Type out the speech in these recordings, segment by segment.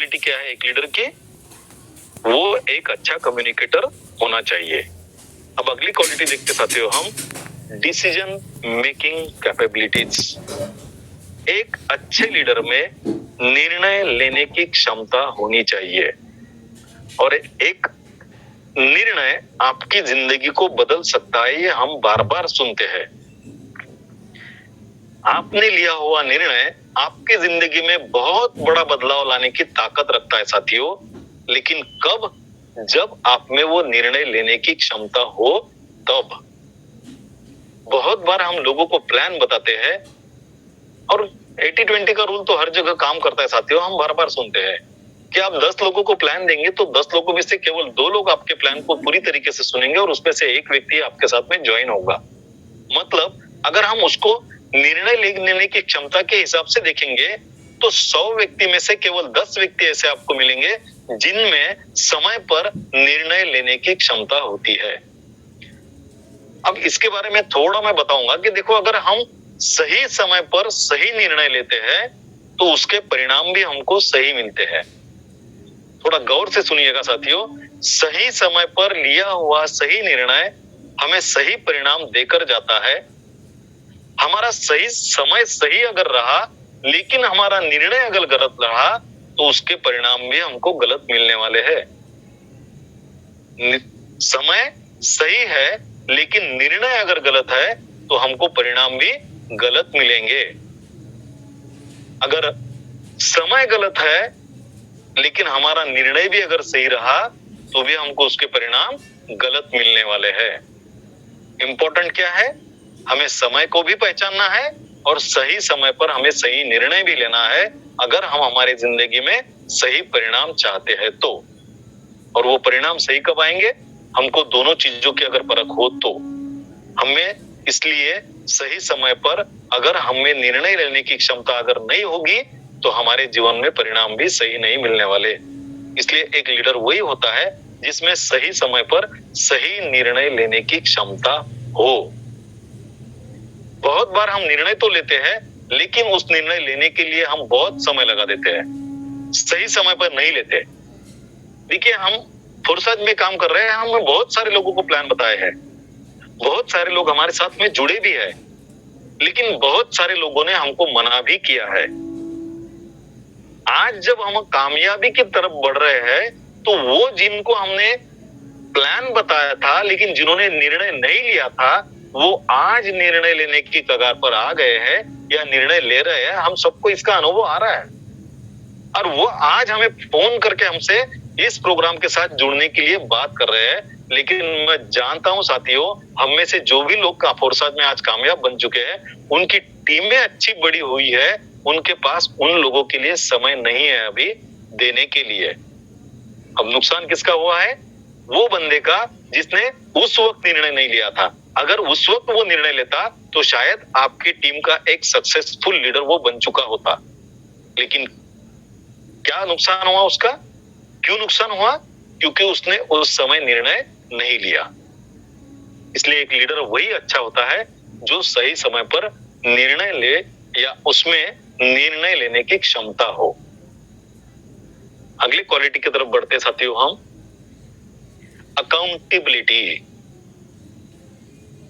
Quality क्या है एक लीडर की? वो एक अच्छा कम्युनिकेटर होना चाहिए। अब अगली क्वालिटी देखते साथियों हम, डिसीजन मेकिंग कैपेबिलिटीज। एक अच्छे लीडर में निर्णय लेने की क्षमता होनी चाहिए और एक निर्णय आपकी जिंदगी को बदल सकता है, ये हम बार बार सुनते हैं। आपने लिया हुआ निर्णय आपकी जिंदगी में बहुत बड़ा बदलाव लाने की ताकत रखता है साथियों, लेकिन कब? जब आप में वो निर्णय लेने की क्षमता हो तब। बहुत बार हम लोगों को प्लान बताते हैं और 80-20 का रूल तो हर जगह काम करता है साथियों। हम बार बार सुनते हैं कि आप 10 लोगों को प्लान देंगे तो 10 लोगों में से केवल 2 लोग आपके प्लान को पूरी तरीके से सुनेंगे और उसमें से एक व्यक्ति आपके साथ में ज्वाइन होगा। मतलब अगर हम उसको निर्णय लेने की क्षमता के हिसाब से देखेंगे तो 100 व्यक्ति में से केवल 10 व्यक्ति ऐसे आपको मिलेंगे जिनमें समय पर निर्णय लेने की क्षमता होती है। अब इसके बारे में थोड़ा मैं बताऊंगा कि देखो, अगर हम सही समय पर सही निर्णय लेते हैं तो उसके परिणाम भी हमको सही मिलते हैं। थोड़ा गौर से सुनिएगा साथियों, सही समय पर लिया हुआ सही निर्णय हमें सही परिणाम देकर जाता है। हमारा सही समय सही अगर रहा लेकिन हमारा निर्णय अगर गलत रहा तो उसके परिणाम भी हमको गलत मिलने वाले हैं। समय सही है लेकिन निर्णय अगर गलत है तो हमको परिणाम भी गलत मिलेंगे। अगर समय गलत है लेकिन हमारा निर्णय भी अगर सही रहा तो भी हमको उसके परिणाम गलत मिलने वाले हैं। इंपॉर्टेंट क्या है? हमें समय को भी पहचानना है और सही समय पर हमें सही निर्णय भी लेना है अगर हम हमारी जिंदगी में सही परिणाम चाहते हैं तो। और वो परिणाम सही कब आएंगे? हमको दोनों चीजों की अगर परख हो तो। हमें इसलिए सही समय पर अगर हमें निर्णय लेने की क्षमता अगर नहीं होगी तो हमारे जीवन में परिणाम भी सही नहीं मिलने वाले। इसलिए एक लीडर वही होता है जिसमें सही समय पर सही निर्णय लेने की क्षमता हो। बहुत बार हम निर्णय तो लेते हैं लेकिन उस निर्णय लेने के लिए हम बहुत समय लगा देते हैं, सही समय पर नहीं लेते। देखिए, हम फुर्सत में काम कर रहे हैं, हमने बहुत सारे लोगों को प्लान बताए हैं, बहुत सारे लोग हमारे साथ में जुड़े भी हैं, लेकिन बहुत सारे लोगों ने हमको मना भी किया है। आज जब हम कामयाबी की तरफ बढ़ रहे हैं तो वो जिनको हमने प्लान बताया था लेकिन जिन्होंने निर्णय नहीं लिया था वो आज निर्णय लेने की कगार पर आ गए हैं या निर्णय ले रहे हैं। हम सबको इसका अनुभव आ रहा है और वो आज हमें फोन करके हमसे इस प्रोग्राम के साथ जुड़ने के लिए बात कर रहे हैं। लेकिन मैं जानता हूं साथियों, हम में से जो भी लोग फुर्सत में आज कामयाब बन चुके हैं उनकी टीमें अच्छी बड़ी हुई है, उनके पास उन लोगों के लिए समय नहीं है अभी देने के लिए। अब नुकसान किसका हुआ है? वो बंदे का जिसने उस वक्त निर्णय नहीं लिया था। अगर उस वक्त वो निर्णय लेता तो शायद आपकी टीम का एक सक्सेसफुल लीडर वो बन चुका होता। लेकिन क्या नुकसान हुआ उसका? क्यों नुकसान हुआ? क्योंकि उसने उस समय निर्णय नहीं लिया। इसलिए एक लीडर वही अच्छा होता है जो सही समय पर निर्णय ले या उसमें निर्णय लेने की क्षमता हो। अगली क्वालिटी की तरफ बढ़ते साथियों हम, अकाउंटेबिलिटी,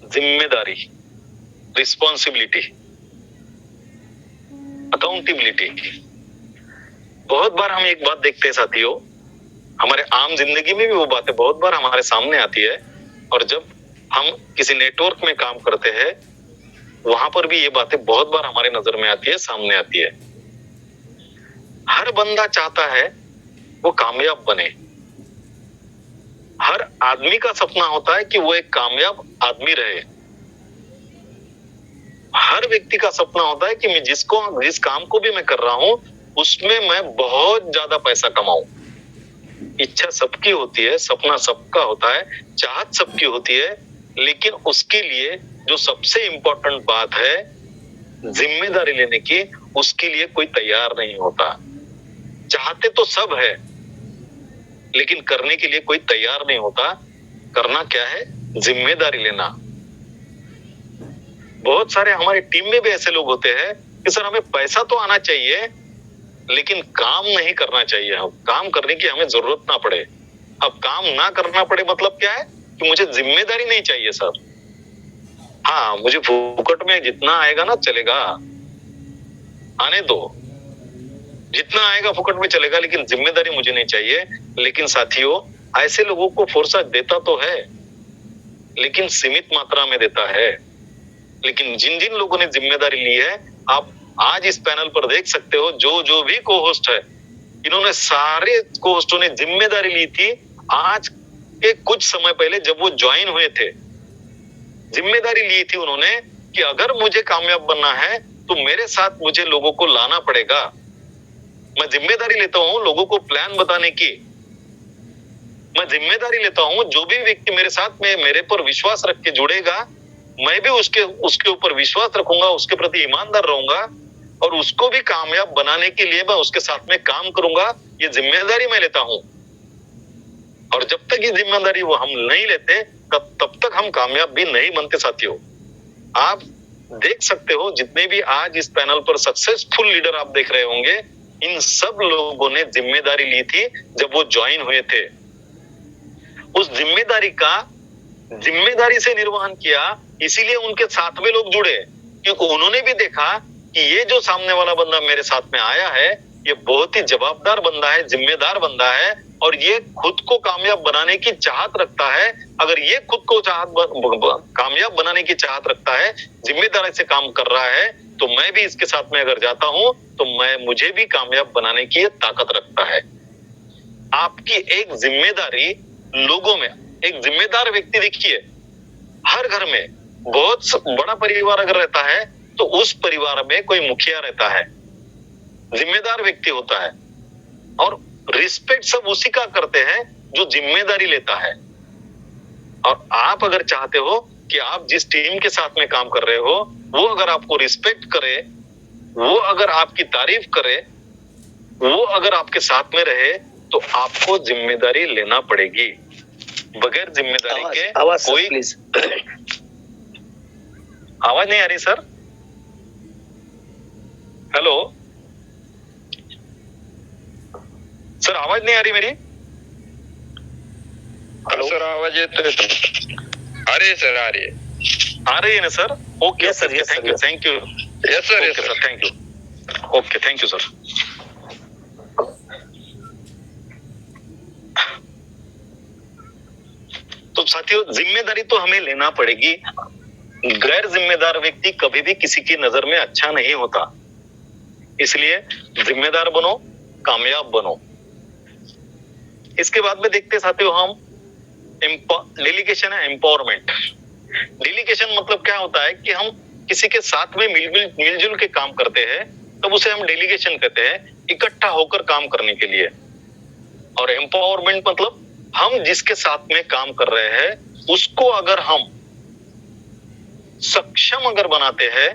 जिम्मेदारी, रिस्पॉन्सिबिलिटी। अकाउंटेबिलिटी, बहुत बार हम एक बात देखते हैं साथियों, हमारे आम जिंदगी में भी वो बातें बहुत बार हमारे सामने आती है और जब हम किसी नेटवर्क में काम करते हैं वहां पर भी ये बातें बहुत बार हमारे नजर में आती है, सामने आती है। हर बंदा चाहता है वो कामयाब बने। हर आदमी का सपना होता है कि वो एक कामयाब आदमी रहे। हर व्यक्ति का सपना होता है कि मैं जिस काम को भी मैं कर रहा हूं उसमें मैं बहुत ज्यादा पैसा कमाऊं। इच्छा सबकी होती है, सपना सबका होता है, चाहत सबकी होती है, लेकिन उसके लिए जो सबसे इंपॉर्टेंट बात है जिम्मेदारी लेने की, उसके लिए कोई तैयार नहीं होता। चाहते तो सब है लेकिन करने के लिए कोई तैयार नहीं होता। करना क्या है? जिम्मेदारी लेना। बहुत सारे हमारी टीम में भी ऐसे लोग होते हैं कि सर हमें पैसा तो आना चाहिए लेकिन काम नहीं करना चाहिए। अब काम करने की हमें जरूरत ना पड़े। अब काम ना करना पड़े मतलब क्या है कि मुझे जिम्मेदारी नहीं चाहिए सर। हाँ, मुझे फुकट में जितना आएगा ना चलेगा, आने दो, जितना आएगा फुकट में चलेगा, लेकिन जिम्मेदारी मुझे नहीं चाहिए। लेकिन साथियों, ऐसे लोगों को फोर्सा देता तो है, लेकिन सीमित मात्रा में देता है। लेकिन जिन जिन लोगों ने जिम्मेदारी ली है, आप आज इस पैनल पर देख सकते हो, जो जो भी को होस्ट है, इन्होंने सारे को होस्टों ने जिम्मेदारी ली थी। आज के कुछ समय पहले जब वो ज्वाइन हुए थे, जिम्मेदारी ली थी उन्होंने कि अगर मुझे कामयाब बनना है तो मेरे साथ मुझे लोगों को लाना पड़ेगा। मैं जिम्मेदारी लेता हूं लोगों को प्लान बताने की। मैं जिम्मेदारी लेता हूं जो भी व्यक्ति मेरे साथ में मेरे पर विश्वास रख के जुड़ेगा, मैं भी उसके ऊपर विश्वास रखूंगा, उसके प्रति ईमानदार रहूंगा और उसको भी कामयाब बनाने के लिए मैं उसके साथ में काम करूंगा। ये जिम्मेदारी मैं लेता हूं। और जब तक ये जिम्मेदारी वो हम नहीं लेते, तब तक हम कामयाब भी नहीं बनते साथियों। आप देख सकते हो, जितने भी आज इस पैनल पर सक्सेसफुल लीडर आप देख रहे होंगे, इन सब लोगों ने जिम्मेदारी ली थी जब वो ज्वाइन हुए थे। उस जिम्मेदारी से निर्वहन किया, इसीलिए उनके साथ में लोग जुड़े, क्योंकि उन्होंने भी देखा कि ये जो सामने वाला बंदा मेरे साथ में आया है, ये बहुत ही जवाबदार बंदा है, जिम्मेदार बंदा है और ये खुद को कामयाब बनाने की चाहत रखता है। अगर ये खुद को कामयाब बनाने की चाहत रखता है, जिम्मेदारी से काम कर रहा है, तो मैं भी इसके साथ में अगर जाता हूं तो मुझे भी कामयाब बनाने की ताकत रखता है। आपकी एक जिम्मेदारी लोगों में, एक जिम्मेदार व्यक्ति देखिए, हर घर में बहुत बड़ा परिवार अगर रहता है तो उस परिवार में कोई मुखिया रहता है, जिम्मेदार व्यक्ति होता है और रिस्पेक्ट सब उसी का करते हैं जो जिम्मेदारी लेता है। और आप अगर चाहते हो कि आप जिस टीम के साथ में काम कर रहे हो वो अगर आपको रिस्पेक्ट करे, वो अगर आपकी तारीफ करे, वो अगर आपके साथ में रहे, तो आपको जिम्मेदारी लेना पड़ेगी। बगैर जिम्मेदारी के कोई प्लीज आवाज नहीं आ रही सर? हेलो सर, आवाज नहीं आ रही मेरी? हेलो सर, आवाज येतोय? आ रही है सर, आ रही है। आ रही है ना sir? Okay sir, thank you, thank you. Yes sir, yes sir, thank you. Okay, thank you sir. तो साथियों, जिम्मेदारी तो हमें लेना पड़ेगी। गैर जिम्मेदार व्यक्ति कभी भी किसी की नजर में अच्छा नहीं होता। इसलिए जिम्मेदार बनो, कामयाब बनो। इसके बाद में देखते साथियों हम डेलीगेशन है, एम्पावरमेंट। डेलीगेशन मतलब क्या होता है कि हम किसी के साथ में मिलजुल के काम करते हैं, तब उसे हम डेलीगेशन कहते हैं, इकट्ठा होकर काम करने के लिए। और एम्पावरमेंट मतलब हम जिसके साथ में काम कर रहे हैं उसको अगर हम सक्षम अगर बनाते हैं,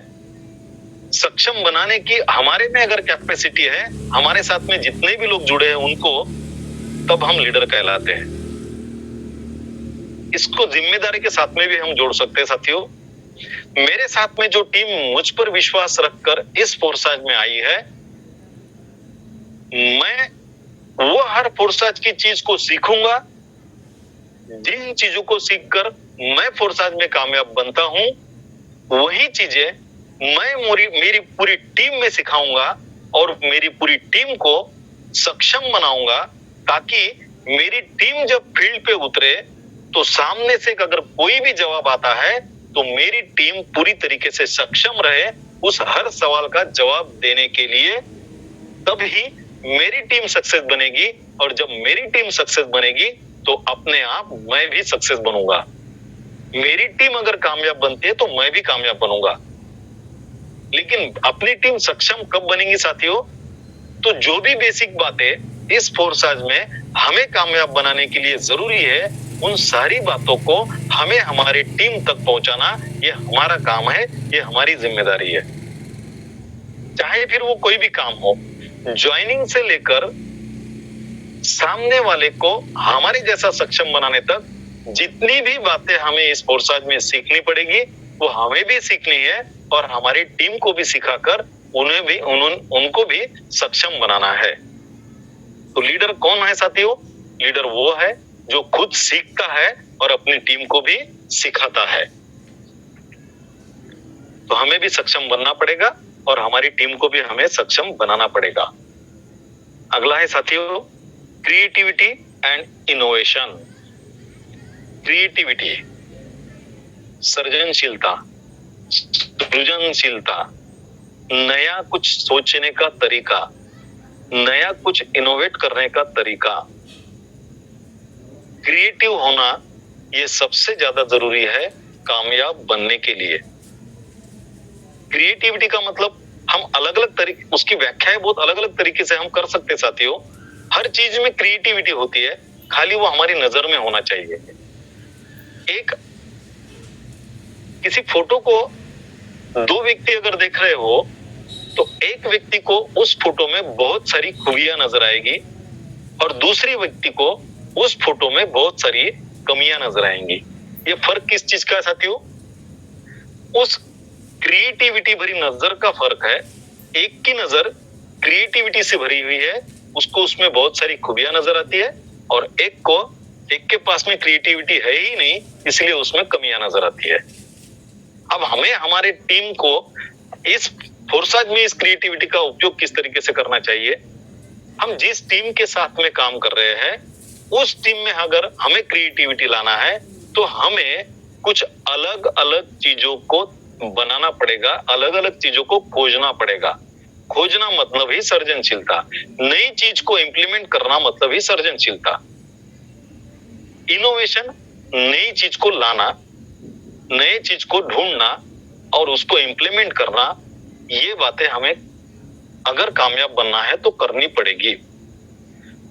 सक्षम बनाने की हमारे में अगर कैपेसिटी है, हमारे साथ में जितने भी लोग जुड़े हैं उनको, तब हम लीडर कहलाते हैं। इसको जिम्मेदारी के साथ में भी हम जोड़ सकते हैं साथियों। मेरे साथ में जो टीम मुझ पर विश्वास रखकर इस फोर्साज में आई है, मैं वो हर फोर्साज की चीज को सीखूंगा। जिन चीजों को सीखकर मैं फोर्साज में कामयाब बनता हूं, वही चीजें मैं मेरी पूरी टीम में सिखाऊंगा और मेरी पूरी टीम को सक्षम बनाऊंगा, ताकि मेरी टीम जब फील्ड पे उतरे तो सामने से अगर कोई भी जवाब आता है तो मेरी टीम पूरी तरीके से सक्षम रहे उस हर सवाल का जवाब देने के लिए। तभी मेरी टीम सक्सेस बनेगी और जब मेरी टीम सक्सेस बनेगी तो अपने आप मैं भी सक्सेस बनूंगा। मेरी टीम अगर कामयाब बनती है तो मैं भी कामयाब बनूंगा। लेकिन अपनी टीम सक्षम कब बनेगी साथियों? तो जो भी बेसिक बातें इस फोर्साज में हमें कामयाब बनाने के लिए जरूरी है, उन सारी बातों को हमें हमारी टीम तक पहुंचाना, ये हमारा काम है, ये हमारी जिम्मेदारी है। चाहे फिर वो कोई भी काम हो, ज्वाइनिंग से लेकर सामने वाले को हमारे जैसा सक्षम बनाने तक जितनी भी बातें हमें इस फोर्साज में सीखनी पड़ेगी, वो हमें भी सीखनी है और हमारी टीम को भी सिखाकर उनको भी सक्षम बनाना है। तो लीडर कौन है साथियों? लीडर वो है जो खुद सीखता है और अपनी टीम को भी सिखाता है। तो हमें भी सक्षम बनना पड़ेगा और हमारी टीम को भी हमें सक्षम बनाना पड़ेगा। अगला है साथियों क्रिएटिविटी एंड इनोवेशन। क्रिएटिविटी, सर्जनशीलता, सृजनशीलता, नया कुछ सोचने का तरीका, नया कुछ इनोवेट करने का तरीका, क्रिएटिव होना ये सबसे ज्यादा जरूरी है कामयाब बनने के लिए। क्रिएटिविटी का मतलब हम अलग अलग तरीके, उसकी व्याख्याएं बहुत अलग अलग तरीके से हम कर सकते हैं साथियों। हर चीज में क्रिएटिविटी होती है, खाली वो हमारी नजर में होना चाहिए। एक किसी फोटो को दो व्यक्ति अगर देख रहे हो तो एक व्यक्ति को उस फोटो में बहुत सारी खूबियां नजर आएगी और दूसरे व्यक्ति को उस फोटो में बहुत सारी कमियां नजर आएंगी। ये फर्क किस चीज का है साथियों? उस क्रिएटिविटी भरी नजर का फर्क है। एक की नजर क्रिएटिविटी से भरी हुई है, उसको उसमें बहुत सारी खूबियां नजर आती है, और एक के पास में क्रिएटिविटी है ही नहीं, इसलिए उसमें कमियां नजर आती है। अब हमें हमारे टीम को इस फोरसाज में इस क्रिएटिविटी का उपयोग किस तरीके से करना चाहिए? हम जिस टीम के साथ में काम कर रहे हैं उस टीम में अगर हमें क्रिएटिविटी लाना है तो हमें कुछ अलग अलग चीजों को बनाना पड़ेगा, अलग अलग चीजों को खोजना पड़ेगा। खोजना मतलब ही सर्जनशीलता, नई चीज को इंप्लीमेंट करना मतलब ही सर्जनशीलता। इनोवेशन, नई चीज को लाना, नई चीज को ढूंढना और उसको इंप्लीमेंट करना, ये बातें हमें अगर कामयाब बनना है तो करनी पड़ेगी।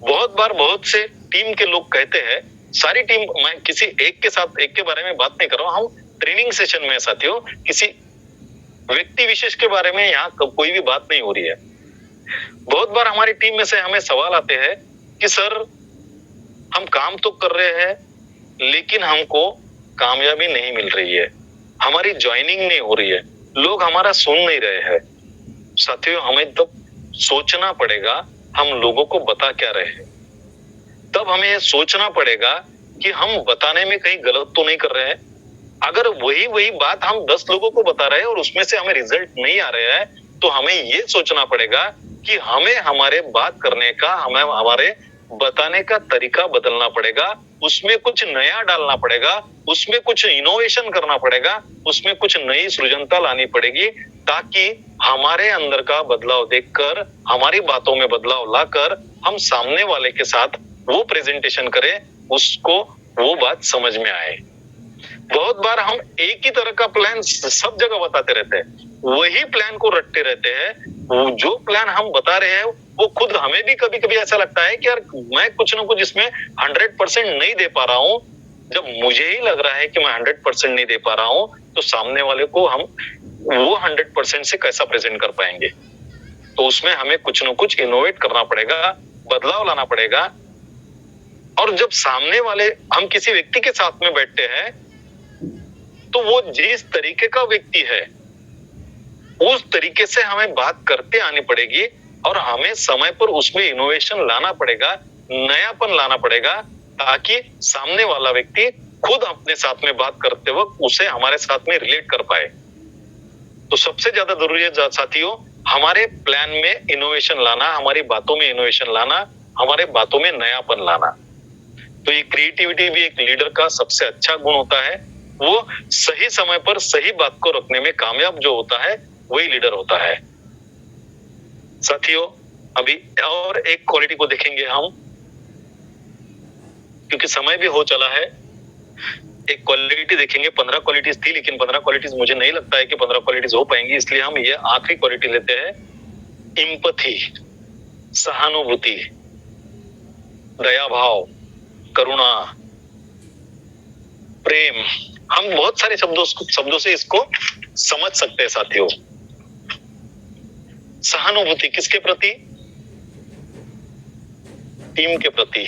बहुत बार बहुत से टीम के लोग कहते हैं, सारी टीम, मैं किसी एक के साथ एक के बारे में बात नहीं कर रहा हूं, हम ट्रेनिंग सेशन में साथियों किसी व्यक्ति विशेष के बारे में यहाँ कोई भी बात नहीं हो रही है। बहुत बार हमारी टीम में से हमें सवाल आते हैं कि सर हम काम तो कर रहे हैं लेकिन हमको कामयाबी नहीं मिल रही है, हमारी ज्वाइनिंग नहीं हो रही है, लोग हमारा सुन नहीं रहे हैं। साथियों हमें तब सोचना पड़ेगा हम लोगों को बता क्या रहे हैं। तब हमें यह सोचना पड़ेगा कि हम बताने में कहीं गलत तो नहीं कर रहे हैं। अगर वही बात हम 10 लोगों को बता रहे हैं और उसमें से हमें रिजल्ट नहीं आ रहे हैं तो हमें ये सोचना पड़ेगा कि हमें हमारे बात करने का, हमें हमारे बताने का तरीका बदलना पड़ेगा, उसमें कुछ नया डालना पड़ेगा, उसमें कुछ इनोवेशन करना पड़ेगा, उसमें कुछ नई सृजनता लानी पड़ेगी, ताकि हमारे अंदर का बदलाव देखकर, हमारी बातों में बदलाव लाकर हम सामने वाले के साथ वो प्रेजेंटेशन करें, उसको वो बात समझ में आए। बहुत बार हम एक ही तरह का प्लान सब जगह बताते रहते हैं, वही प्लान को रटते रहते हैं। जो प्लान हम बता रहे हैं वो खुद हमें भी कभी कभी ऐसा लगता है कि यार मैं कुछ ना कुछ इसमें 100% नहीं दे पा रहा हूं। जब मुझे ही लग रहा है कि मैं 100% नहीं दे पा रहा हूं तो सामने वाले को हम वो 100% से कैसा प्रेजेंट कर पाएंगे? तो उसमें हमें कुछ ना कुछ इनोवेट करना पड़ेगा, बदलाव लाना पड़ेगा। और जब सामने वाले, हम किसी व्यक्ति के साथ में बैठते हैं तो वो जिस तरीके का व्यक्ति है उस तरीके से हमें बात करते आनी पड़ेगी और हमें समय पर उसमें इनोवेशन लाना पड़ेगा, नयापन लाना पड़ेगा, ताकि सामने वाला व्यक्ति खुद अपने साथ में बात करते वक्त उसे हमारे साथ में रिलेट कर पाए। तो सबसे ज्यादा जरूरी है साथियों हमारे प्लान में इनोवेशन लाना, हमारी बातों में इनोवेशन लाना, हमारे बातों में नयापन लाना। तो ये क्रिएटिविटी भी एक लीडर का सबसे अच्छा गुण होता है। वो सही समय पर सही बात को रखने में कामयाब जो होता है वही लीडर होता है। साथियों अभी और एक क्वालिटी को देखेंगे हम, क्योंकि समय भी हो चला है। एक क्वालिटी देखेंगे, 15 क्वालिटीज थी लेकिन 15 क्वालिटीज मुझे नहीं लगता है कि 15 क्वालिटीज हो पाएंगी, इसलिए हम ये आखिरी क्वालिटी लेते हैं, एम्पैथी, सहानुभूति, दया भाव, करुणा, प्रेम। हम बहुत सारे शब्दों से इसको समझ सकते हैं साथियों। सहानुभूति किसके प्रति? टीम के प्रति,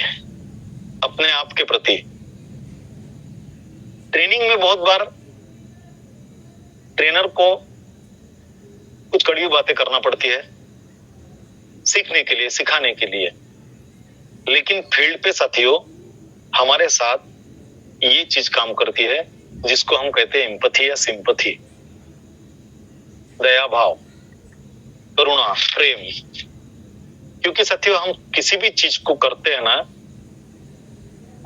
अपने आप के प्रति। ट्रेनिंग में बहुत बार ट्रेनर को कुछ कड़वी बातें करना पड़ती है सीखने के लिए, सिखाने के लिए। लेकिन फील्ड पे साथियों हमारे साथ ये चीज काम करती है जिसको हम कहते हैं एम्पैथी या सिंपैथी, दया भाव, करुणा, प्रेम। क्योंकि साथियों हम किसी भी चीज को करते हैं ना,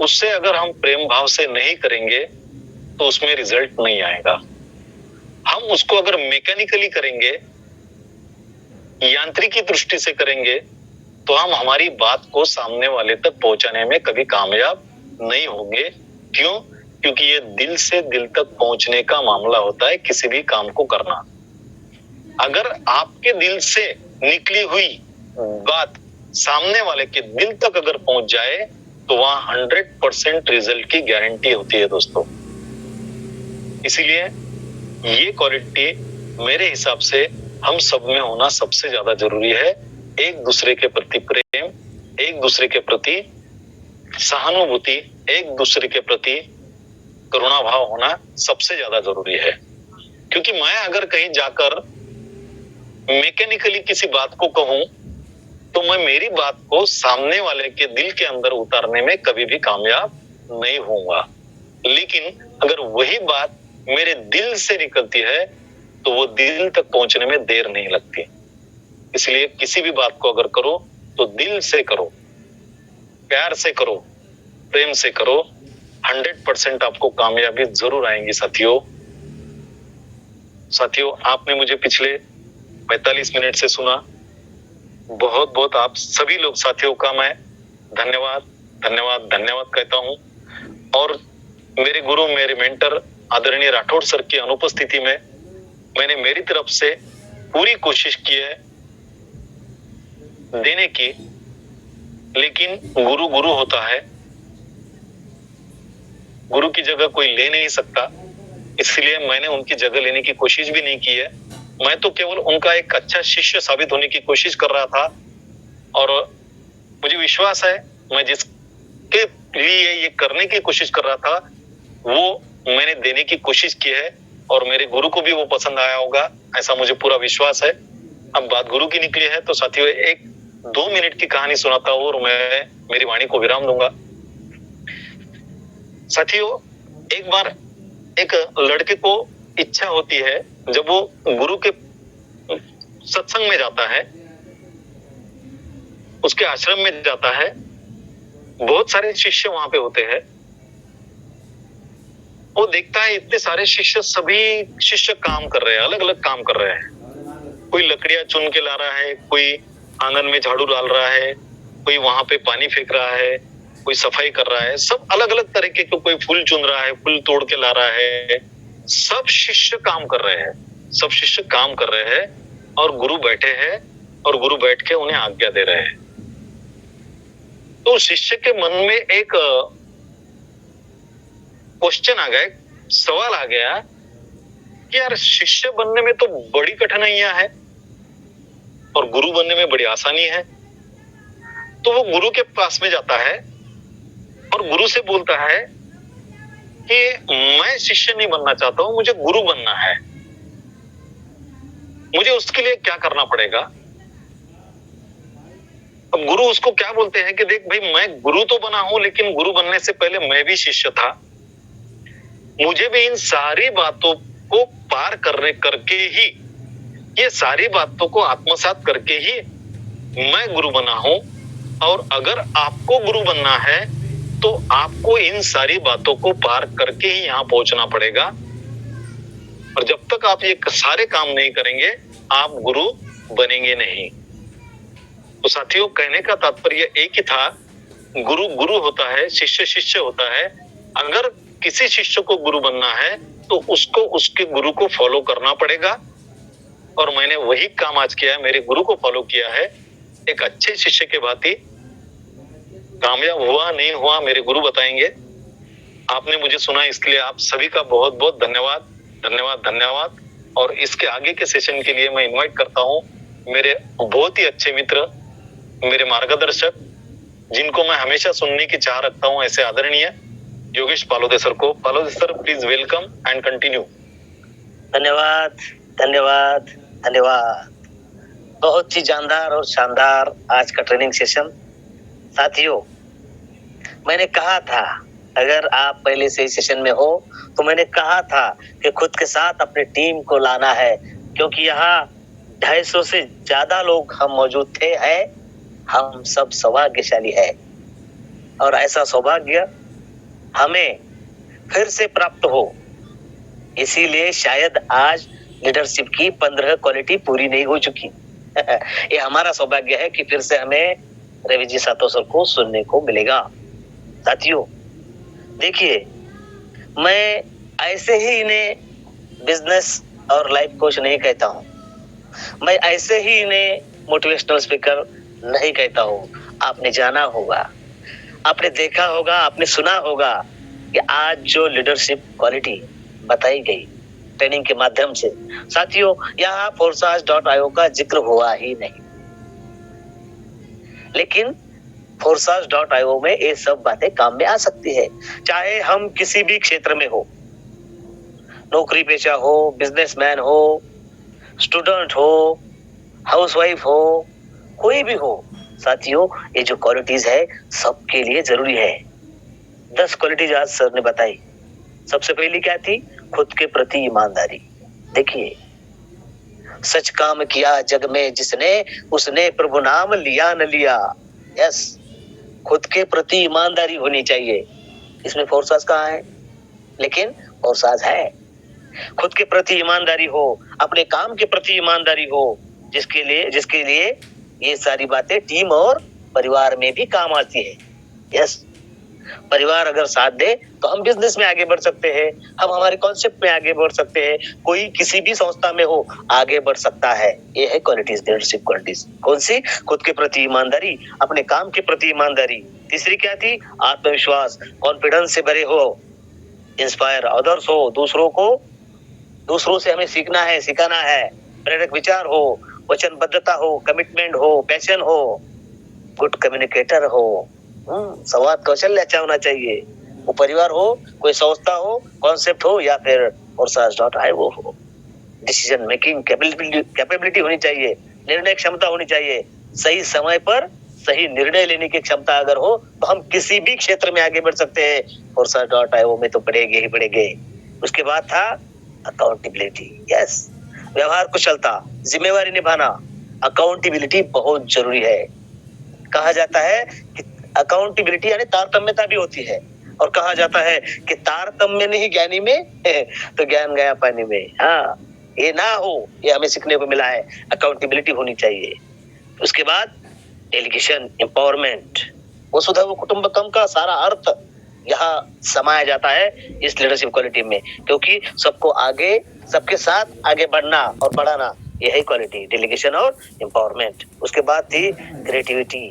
उससे अगर हम प्रेम भाव से नहीं करेंगे तो उसमें रिजल्ट नहीं आएगा। हम उसको अगर मैकेनिकली करेंगे, यांत्रिकी दृष्टि से करेंगे, तो हम हमारी बात को सामने वाले तक पहुंचाने में कभी कामयाब नहीं होंगे। क्यों? क्योंकि ये दिल से दिल तक पहुंचने का मामला होता है किसी भी काम को करना। अगर आपके दिल से निकली हुई बात सामने वाले के दिल तक अगर पहुंच जाए तो वहां 100% रिजल्ट की गारंटी होती है दोस्तों। इसीलिए ये क्वालिटी मेरे हिसाब से हम सब में होना सबसे ज्यादा जरूरी है। एक दूसरे के प्रति प्रेम, एक दूसरे के प्रति सहानुभूति, एक दूसरे के प्रति करुणा भाव होना सबसे ज्यादा जरूरी है। क्योंकि मैं अगर कहीं जाकर मैकेनिकली किसी बात को कहूं तो मैं मेरी बात को सामने वाले के दिल के अंदर उतारने में कभी भी कामयाब नहीं होऊंगा। लेकिन अगर वही बात मेरे दिल से निकलती है तो वो दिल तक पहुंचने में देर नहीं लगती। इसलिए किसी भी बात को अगर करो तो दिल से करो, प्यार से करो, प्रेम से करो। 100% आपको कामयाबी जरूर आएंगी साथियों। साथियों आपने मुझे पिछले 45 मिनट से सुना। बहुत बहुत आप सभी लोग साथियों का मैं धन्यवाद धन्यवाद धन्यवाद कहता हूं। और मेरे गुरु, मेरे मेंटर आदरणीय राठौड़ सर की अनुपस्थिति में मैंने मेरी तरफ से पूरी कोशिश की है देने की। लेकिन गुरु गुरु होता है, गुरु की जगह कोई ले नहीं सकता। इसलिए मैंने उनकी जगह लेने की कोशिश भी नहीं की है। मैं तो केवल उनका एक अच्छा शिष्य साबित होने की कोशिश कर रहा था। और मुझे विश्वास है मैं जिसके लिए ये करने की कोशिश कर रहा था वो मैंने देने की कोशिश की है और मेरे गुरु को भी वो पसंद आया होगा, ऐसा मुझे पूरा विश्वास है। अब बात गुरु की निकली है तो साथियों 1-2 मिनट की कहानी सुनाता हूं और मैं मेरी वाणी को विराम दूंगा। साथियों एक बार एक लड़के को इच्छा होती है, जब वो गुरु के सत्संग में जाता है, उसके आश्रम में जाता है, बहुत सारे शिष्य वहां पे होते हैं। वो देखता है इतने सारे शिष्य, सभी शिष्य काम कर रहे हैं, अलग अलग काम कर रहे हैं। कोई लकड़ियां चुन के ला रहा है, कोई आंगन में झाड़ू डाल रहा है, कोई वहां पे पानी फेंक रहा है, कोई सफाई कर रहा है। सब अलग अलग तरीके के, कोई फूल चुन रहा है, फूल तोड़ के ला रहा है। सब शिष्य काम कर रहे हैं, सब शिष्य काम कर रहे हैं और गुरु बैठे हैं और गुरु बैठ के उन्हें आज्ञा दे रहे हैं। तो शिष्य के मन में एक क्वेश्चन आ गया, सवाल आ गया कि यार शिष्य बनने में तो बड़ी कठिनाइयां है और गुरु बनने में बड़ी आसानी है। तो वो गुरु के पास में जाता है और गुरु से बोलता है कि मैं शिष्य नहीं बनना चाहता हूं, मुझे गुरु बनना है। मुझे उसके लिए क्या करना पड़ेगा? अब गुरु उसको क्या बोलते हैं कि देख भाई, मैं गुरु तो बना हूं लेकिन गुरु बनने से पहले मैं भी शिष्य था। मुझे भी इन सारी बातों को पार करके ही, ये सारी बातों को आत्मसात करके ही मैं गुरु बना हूं। और अगर आपको गुरु बनना है तो आपको इन सारी बातों को पार करके ही यहां पहुंचना पड़ेगा। और जब तक आप ये सारे काम नहीं करेंगे आप गुरु बनेंगे नहीं। तो साथियों कहने का तात्पर्य एक ही था, गुरु गुरु होता है, शिष्य शिष्य होता है। अगर किसी शिष्य को गुरु बनना है तो उसको उसके गुरु को फॉलो करना पड़ेगा। और मैंने वही काम आज किया है, मेरे गुरु को फॉलो किया है। एक अच्छे शिष्य के भांति कामयाब हुआ नहीं हुआ मेरे गुरु बताएंगे। आपने मुझे सुना, इसके लिए आप सभी का बहुत बहुत धन्यवाद धन्यवाद धन्यवाद। और इसके आगे के सेशन के लिए मैं इनवाइट करता हूं मेरे बहुत ही अच्छे मित्र, मेरे मार्गदर्शक, जिनको मैं हमेशा सुनने की चाह रखता हूं, ऐसे आदरणीय योगेश पालोदे सर को। Palode sir please welcome and continue. धन्यवाद धन्यवाद धन्यवाद। बहुत ही जानदार और शानदार आज का ट्रेनिंग सेशन। साथियों, मैंने कहा था अगर आप पहले से इस सेशन में हो तो मैंने कहा था कि खुद के साथ अपनी टीम को लाना है, क्योंकि यहाँ 250 से ज्यादा लोग हम मौजूद थे हैं। हम सब सौभाग्यशाली है और ऐसा सौभाग्य हमें फिर से प्राप्त हो, इसीलिए शायद आज लीडरशिप की 15 क्वालिटी पूरी नहीं हो चुकी। ये हमारा सौभाग्य है कि फिर से हमें रवि जी सातो सर को सुनने को मिलेगा। साथियों, देखिए, मैं ऐसे ही इन्हें बिजनेस और लाइफ कोच नहीं कहता हूँ, मैं ऐसे ही इन्हें मोटिवेशनल स्पीकर नहीं कहता हूँ। आपने जाना होगा, आपने देखा होगा, आपने सुना होगा कि आज जो लीडरशिप क्वालिटी बताई गई ट्रेनिंग के माध्यम से, साथियों, यहाँ forsage.io का जिक्र हुआ ही नहीं, लेकिन forsage.io में ये सब बातें काम में आ सकती है। चाहे हम किसी भी क्षेत्र में हो, नौकरी पेशा हो, बिजनेसमैन हो, स्टूडेंट हो, हाउसवाइफ हो, कोई भी हो, साथियों, ये जो क्वालिटीज है सबके लिए जरूरी है। 10 क्वालिटीज आज सर ने बताई। सबसे पहली क्या थी? खुद के प्रति ईमानदारी। देखिए, सच काम किया जग में जिसने, उसने प्रभु नाम लिया न लिया। यस, खुद के प्रति ईमानदारी होनी चाहिए। इसमें फोर्साज कहाँ है? लेकिन फोर्साज है। खुद के प्रति ईमानदारी हो, अपने काम के प्रति ईमानदारी हो, जिसके लिए ये सारी बातें टीम और परिवार में भी काम आती है। यस, परिवार अगर साथ दे तो हम बिजनेस में आगे बढ़ सकते हैं, हम हमारे कॉन्सेप्ट में आगे बढ़ सकते हैं, कोई किसी भी संस्था में हो आगे बढ़ सकता है। ये है क्वालिटीज, लीडरशिप क्वालिटीज। कौन सी? खुद के प्रति ईमानदारी, अपने काम के प्रति ईमानदारी। तीसरी क्या थी? आत्मविश्वास, कॉन्फिडेंस से भरे हो, इंस्पायर अदर्स हो, दूसरों से हमें सीखना है, सिखाना है, प्रेरक विचार हो, वचनबद्धता हो, कमिटमेंट हो, पैशन हो, गुड कम्युनिकेटर हो, संवाद कौशल अच्छा होना चाहिए। वो परिवार हो, कोई संस्था हो, कॉन्सेप्ट हो, या फिर forsage.io हो। डिसीजन मेकिंग कैपेबिलिटी होनी चाहिए, निर्णय क्षमता होनी चाहिए। सही समय पर सही निर्णय लेने की क्षमता अगर हो तो हम किसी भी क्षेत्र में आगे बढ़ सकते हैं। forsage.io में तो बढ़ेंगे ही बढ़ेंगे। उसके बाद था अकाउंटेबिलिटी। यस, व्यवहार कुशलता, जिम्मेवारी निभाना। अकाउंटेबिलिटी बहुत जरूरी है। कहा जाता है कि अकाउंटेबिलिटी यानी तारतम्यता भी होती है, और कहा जाता है कि तारतम्य नहीं ज्ञानी में तो ज्ञान गया पानी में। हाँ, ये ना हो, ये हमें सीखने को मिला है। अकाउंटेबिलिटी होनी चाहिए। उसके बाद डेलीगेशन, एम्पावरमेंट, वसुधैव कुटुंबकम का सारा अर्थ यहाँ समाया जाता है इस लीडरशिप क्वालिटी में, क्योंकि सबको आगे, सबके साथ आगे बढ़ना और बढ़ाना, यही क्वालिटी, डेलीगेशन और एम्पावरमेंट। उसके बाद थी क्रिएटिविटी।